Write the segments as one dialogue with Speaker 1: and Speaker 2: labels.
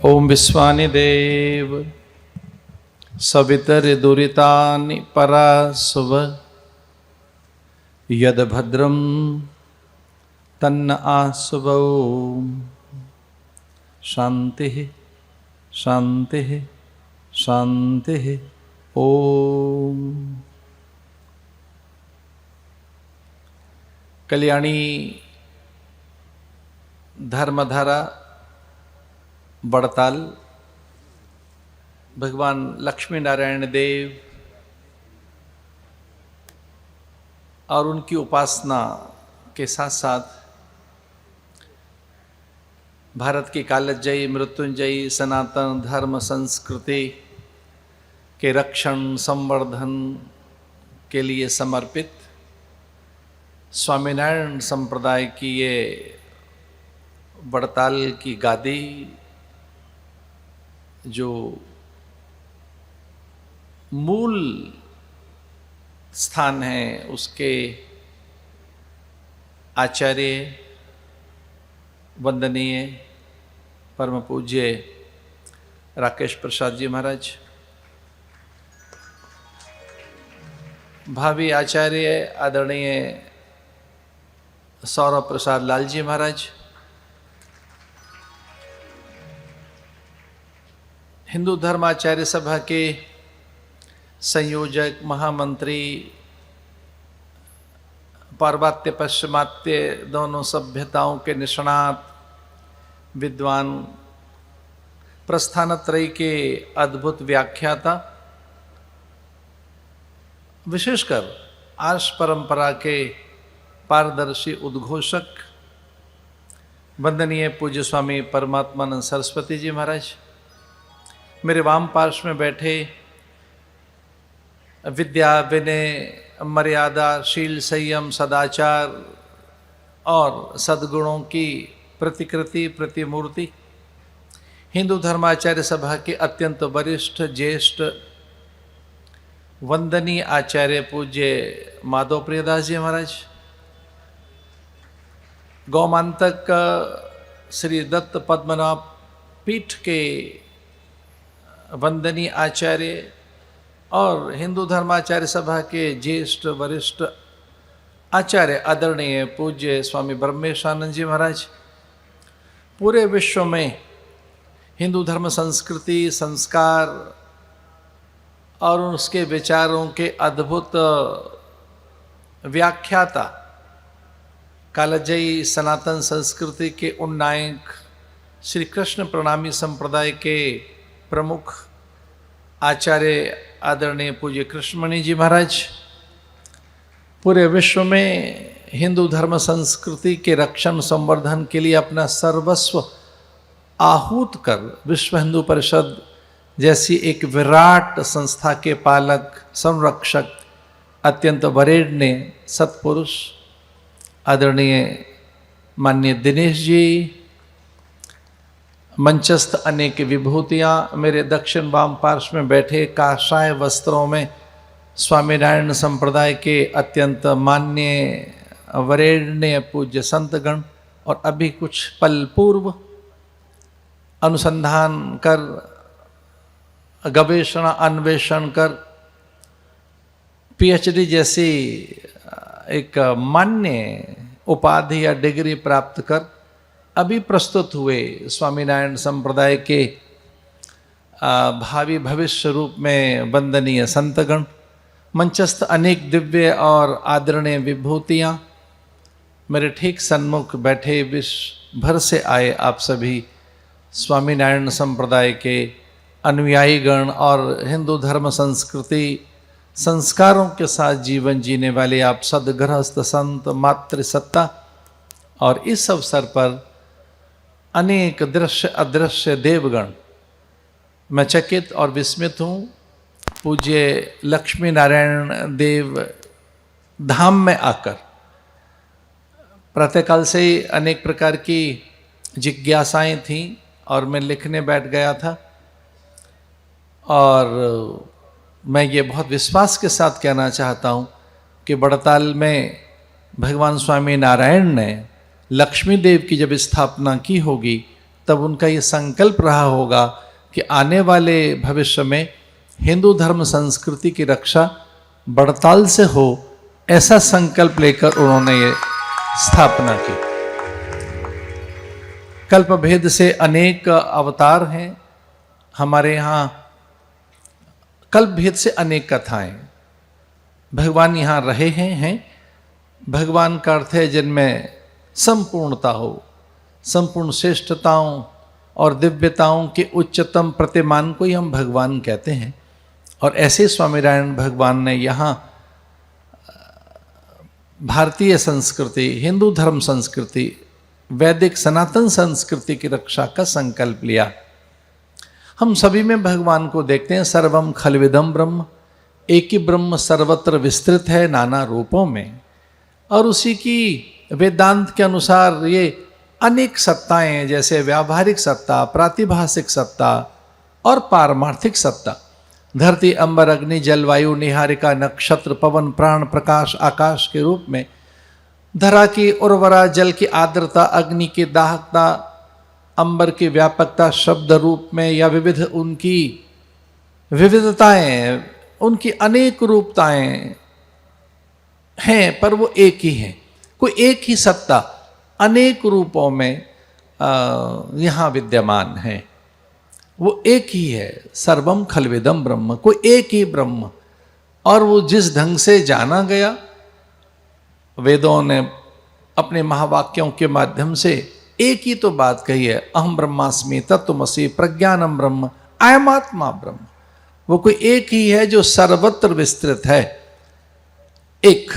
Speaker 1: ओम विश्वानि देव सवितर्दुरितानि परासुव यद्भद्रं तन्न आसुवौ। शांति शांति शांति। ओम। कल्याणी धर्मधारा बड़ताल भगवान लक्ष्मी नारायण देव और उनकी उपासना के साथ साथ भारत की कालजयी मृत्युंजयी सनातन धर्म संस्कृति के रक्षण संवर्धन के लिए समर्पित स्वामीनारायण संप्रदाय की ये बड़ताल की गादी जो मूल स्थान है उसके आचार्य वंदनीय परम पूज्य राकेश प्रसाद जी महाराज, भावी आचार्य आदरणीय सौरभ प्रसाद लाल जी महाराज, हिंदू धर्माचार्य सभा के संयोजक महामंत्री, पार्वत्य पश्चिमात्य दोनों सभ्यताओं के निष्णात विद्वान, प्रस्थानत्रयी के अद्भुत व्याख्याता, विशेषकर आर्ष परंपरा के पारदर्शी उद्घोषक वंदनीय पूज्य स्वामी परमात्मानंद सरस्वती जी महाराज, मेरे वाम पार्श्व में बैठे विद्या विनय मर्यादा शील संयम सदाचार और सद्गुणों की प्रतिकृति प्रतिमूर्ति हिंदू धर्माचार्य सभा के अत्यंत वरिष्ठ ज्येष्ठ वंदनीय आचार्य पूज्य माधव प्रियदास जी महाराज, गौमांतक श्री दत्त पद्मनाभ पीठ के वंदनीय आचार्य और हिंदू धर्माचार्य सभा के ज्येष्ठ वरिष्ठ आचार्य आदरणीय पूज्य स्वामी ब्रह्मेशानंद जी महाराज, पूरे विश्व में हिंदू धर्म संस्कृति संस्कार और उसके विचारों के अद्भुत व्याख्याता, कालजयी सनातन संस्कृति के उन्नायक श्री कृष्ण प्रणामी संप्रदाय के प्रमुख आचार्य आदरणीय पूज्य कृष्णमणि जी महाराज, पूरे विश्व में हिंदू धर्म संस्कृति के रक्षण संवर्धन के लिए अपना सर्वस्व आहूत कर विश्व हिंदू परिषद जैसी एक विराट संस्था के पालक संरक्षक अत्यंत वरेण्य सत्पुरुष आदरणीय माननीय दिनेश जी, मंचस्थ अनेक विभूतियाँ, मेरे दक्षिण वाम पार्श्व में बैठे काषाय वस्त्रों में स्वामीनारायण संप्रदाय के अत्यंत मान्य वरेण्य पूज्य संतगण, और अभी कुछ पल पूर्व अनुसंधान कर गवेषणा अन्वेषण कर पीएचडी जैसी एक मान्य उपाधि या डिग्री प्राप्त कर अभी प्रस्तुत हुए स्वामीनारायण संप्रदाय के भावी भविष्य रूप में वंदनीय संतगण, मंचस्थ अनेक दिव्य और आदरणीय विभूतियाँ, मेरे ठीक सन्मुख बैठे विश्व भर से आए आप सभी स्वामीनारायण संप्रदाय के अनुयायी गण और हिंदू धर्म संस्कृति संस्कारों के साथ जीवन जीने वाले आप सदगृहस्थ संत मातृसत्ता, और इस अवसर पर अनेक दृश्य अदृश्य देवगण, मैं चकित और विस्मित हूँ। पूज्य लक्ष्मी नारायण देव धाम में आकर प्रातःकाल से ही अनेक प्रकार की जिज्ञासाएं थीं और मैं लिखने बैठ गया था, और मैं ये बहुत विश्वास के साथ कहना चाहता हूँ कि बड़ताल में भगवान स्वामी नारायण ने लक्ष्मी देव की जब स्थापना की होगी तब उनका ये संकल्प रहा होगा कि आने वाले भविष्य में हिंदू धर्म संस्कृति की रक्षा बड़ताल से हो, ऐसा संकल्प लेकर उन्होंने ये स्थापना की। कल्प भेद से अनेक अवतार हैं हमारे यहाँ, कल्प भेद से अनेक कथाएं। भगवान यहाँ रहे हैं। भगवान का अर्थ है जिनमें संपूर्णता हो, संपूर्ण श्रेष्ठताओं और दिव्यताओं के उच्चतम प्रतिमान को ही हम भगवान कहते हैं। और ऐसे स्वामीनारायण भगवान ने यहाँ भारतीय संस्कृति, हिंदू धर्म संस्कृति, वैदिक सनातन संस्कृति की रक्षा का संकल्प लिया। हम सभी में भगवान को देखते हैं, सर्वम खलविदम ब्रह्म, एक ही ब्रह्म सर्वत्र विस्तृत है नाना रूपों में। और उसी की वेदांत के अनुसार ये अनेक सत्ताएं हैं, जैसे व्यावहारिक सत्ता, प्रातिभाषिक सत्ता और पारमार्थिक सत्ता। धरती, अंबर, अग्नि, जलवायु, निहारिका, नक्षत्र, पवन, प्राण, प्रकाश, आकाश के रूप में, धरा की उर्वरा, जल की आर्द्रता, अग्नि की दाहकता, अंबर की व्यापकता शब्द रूप में, या विविध उनकी विविधताएं, उनकी अनेक रूपताएं हैं, पर वो एक ही है। कोई एक ही सत्ता अनेक रूपों में यहाँ विद्यमान है, वो एक ही है। सर्वम खलविदम ब्रह्म, कोई एक ही ब्रह्म। और वो जिस ढंग से जाना गया, वेदों ने अपने महावाक्यों के माध्यम से एक ही तो बात कही है, अहम ब्रह्मास्मि तत्त्वमसि प्रज्ञानम ब्रह्म, अयम आत्मा ब्रह्म। वो कोई एक ही है जो सर्वत्र विस्तृत है। एक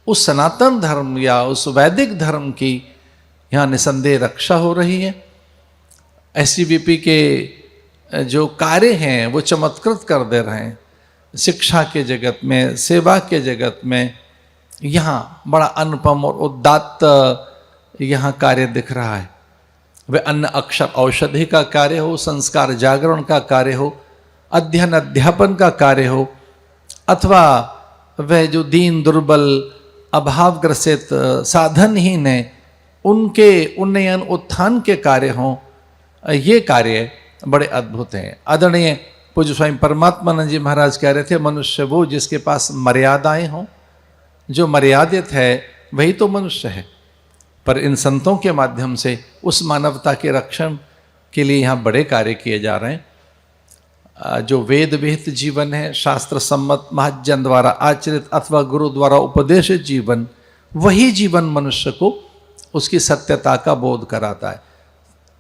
Speaker 1: उस सनातन धर्म या उस वैदिक धर्म की यहाँ निसंदेह रक्षा हो रही है। एससीवीपी के जो कार्य हैं वो चमत्कृत कर दे रहे हैं। शिक्षा के जगत में, सेवा के जगत में यहाँ बड़ा अनुपम और उदात्त यहाँ कार्य दिख रहा है। वह अन्न अक्षर औषधि का कार्य हो, संस्कार जागरण का कार्य हो, अध्ययन अध्यापन का कार्य हो, अथवा वह जो दीन दुर्बल अभाव ग्रसित साधनहीन है उनके उन्नयन उत्थान के कार्य हों, ये कार्य बड़े अद्भुत हैं। आदरणीय पूज्य स्वामी परमात्मानंद जी महाराज कह रहे थे, मनुष्य वो जिसके पास मर्यादाएं हों, जो मर्यादित है वही तो मनुष्य है। पर इन संतों के माध्यम से उस मानवता के रक्षण के लिए यहाँ बड़े कार्य किए जा रहे हैं। जो वेद विहित जीवन है, शास्त्र सम्मत महाजन द्वारा आचरित अथवा गुरु द्वारा उपदेशित जीवन, वही जीवन मनुष्य को उसकी सत्यता का बोध कराता है।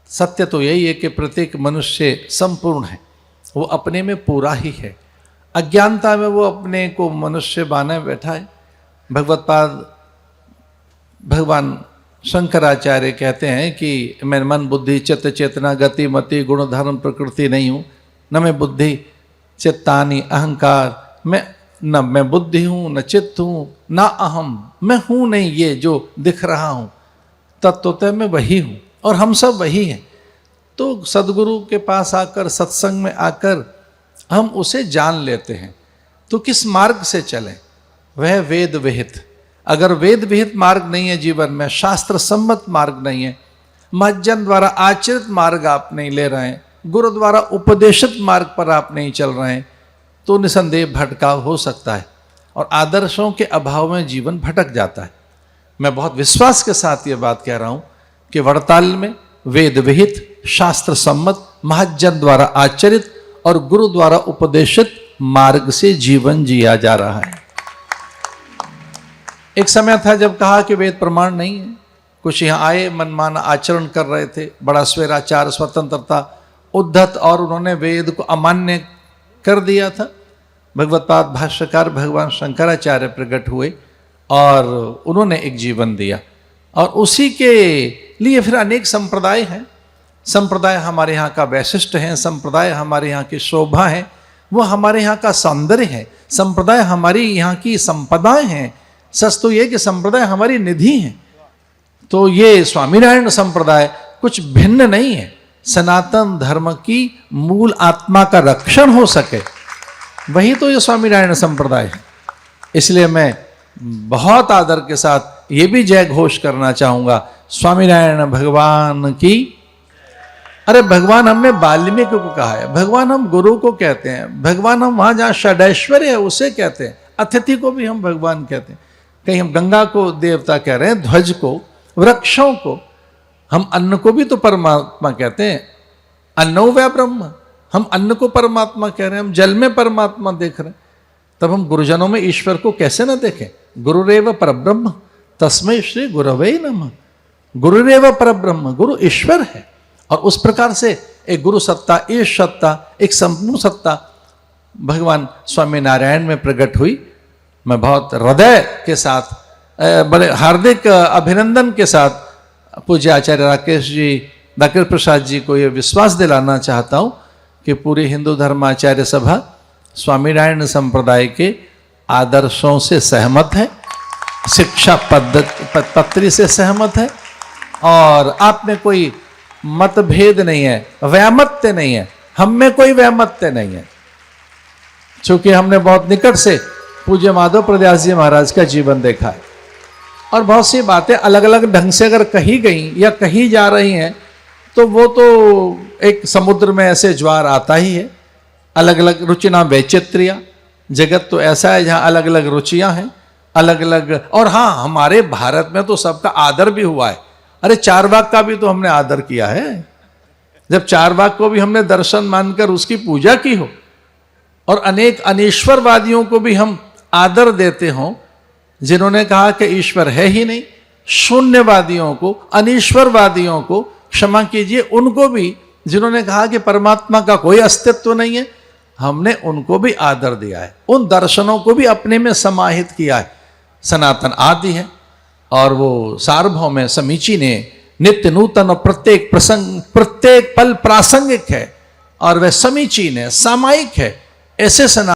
Speaker 1: सत्य तो यही है कि प्रत्येक मनुष्य संपूर्ण है, वो अपने में पूरा ही है। अज्ञानता में वो अपने को मनुष्य बाने बैठा है। भगवत्पाद भगवान शंकराचार्य कहते हैं कि मैं मन बुद्धि चित्त चेतना गति मति गुण धर्म प्रकृति नहीं हूँ, न मैं बुद्धि चित्तानि अहंकार, न मैं बुद्धि हूँ न चित्त हूँ न अहम, मैं हूँ नहीं ये जो दिख रहा हूँ, तत्वतः मैं वही हूँ और हम सब वही हैं। तो सदगुरु के पास आकर, सत्संग में आकर हम उसे जान लेते हैं। तो किस मार्ग से चलें? वह वेद विहित। अगर वेद विहित मार्ग नहीं है जीवन में, शास्त्र सम्मत मार्ग नहीं है, महजन द्वारा आचरित मार्ग आप नहीं ले रहे हैं, गुरु द्वारा उपदेशित मार्ग पर आप नहीं चल रहे हैं, तो निसंदेह भटकाव हो सकता है और आदर्शों के अभाव में जीवन भटक जाता है। मैं बहुत विश्वास के साथ ये बात कह रहा हूं कि वड़ताल में वेद विहित, शास्त्र सम्मत, महजन द्वारा आचरित और गुरु द्वारा उपदेशित मार्ग से जीवन जिया जा रहा है। एक समय था जब कहा कि वेद प्रमाण नहीं है, कुछ यहाँ आए मनमाना आचरण कर रहे थे, बड़ा स्वेराचार, स्वतंत्रता, उद्धत, और उन्होंने वेद को अमान्य कर दिया था। भगवत्पाद भाष्यकार भगवान शंकराचार्य प्रकट हुए और उन्होंने एक जीवन दिया, और उसी के लिए फिर अनेक संप्रदाय हैं। संप्रदाय हमारे यहाँ का वैशिष्ट्य है, संप्रदाय हमारे यहाँ की शोभा है, वो हमारे यहाँ का सौंदर्य है। संप्रदाय हमारी यहाँ की संपदाएं हैं। सच तो ये कि संप्रदाय हमारी निधि है। तो ये स्वामीनारायण संप्रदाय कुछ भिन्न नहीं है। सनातन धर्म की मूल आत्मा का रक्षण हो सके, वही तो ये स्वामीनारायण संप्रदाय है। इसलिए मैं बहुत आदर के साथ ये भी जय घोष करना चाहूंगा, स्वामीनारायण भगवान की अरे भगवान हमने वाल्मीकि को कहा है, भगवान हम गुरु को कहते हैं, भगवान हम वहां जहां षडैश्वर्य है उसे कहते हैं, अतिथि को भी हम भगवान कहते हैं। कहीं हम गंगा को देवता कह रहे हैं, ध्वज को, वृक्षों को, हम अन्न को भी तो परमात्मा कहते हैं। अन्नो वै ब्रह्म, हम अन्न को परमात्मा कह रहे हैं, हम जल में परमात्मा देख रहे हैं, तब हम गुरुजनों में ईश्वर को कैसे ना देखें। गुरुरेव परब्रह्म तस्मै श्री गुरवे नमः। गुरुरेव परब्रह्म, गुरु ईश्वर है। और उस प्रकार से एक गुरु सत्ता, ईश सत्ता, एक संपूर्ण सत्ता भगवान स्वामी नारायण में प्रकट हुई। मैं बहुत हृदय के साथ, बड़े हार्दिक अभिनंदन के साथ पूज्य आचार्य राकेश जी, राकेश प्रसाद जी को यह विश्वास दिलाना चाहता हूँ कि पूरी हिंदू धर्माचार्य सभा स्वामीनारायण संप्रदाय के आदर्शों से सहमत है, शिक्षा पत्री से सहमत है, और आप में कोई मतभेद नहीं है, वैमत्य नहीं है, हम में कोई वैमत्य नहीं है। चूंकि हमने बहुत निकट से पूज्य माधव प्रद्यास जी महाराज का जीवन देखा है, और बहुत सी बातें अलग अलग ढंग से अगर कही गई या कही जा रही हैं तो वो तो एक समुद्र में ऐसे ज्वार आता ही है। अलग अलग रुचिना वैचित्र्या, जगत तो ऐसा है जहाँ अलग अलग रुचियाँ हैं, अलग अलग। और हाँ, हमारे भारत में तो सबका आदर भी हुआ है। अरे चारवाक का भी तो हमने आदर किया है। जब चारवाक को भी हमने दर्शन मानकर उसकी पूजा की हो, और अनेक अनीश्वरवादियों को भी हम आदर देते हों, जिन्होंने कहा कि ईश्वर है ही नहीं, शून्यवादियों को, अनीश्वरवादियों को, क्षमा कीजिए उनको भी, जिन्होंने कहा कि परमात्मा का कोई अस्तित्व नहीं है, हमने उनको भी आदर दिया है। उन दर्शनों को भी अपने में समाहित किया है। सनातन आदि है, और वो सार्वभौम है, समीची ने, नित्य नूतन, और प्रत्येक प्रसंग, प्रत्येक पल प्रासंगिक है, और वह समीचीन है, सामायिक है। ऐसे सनातन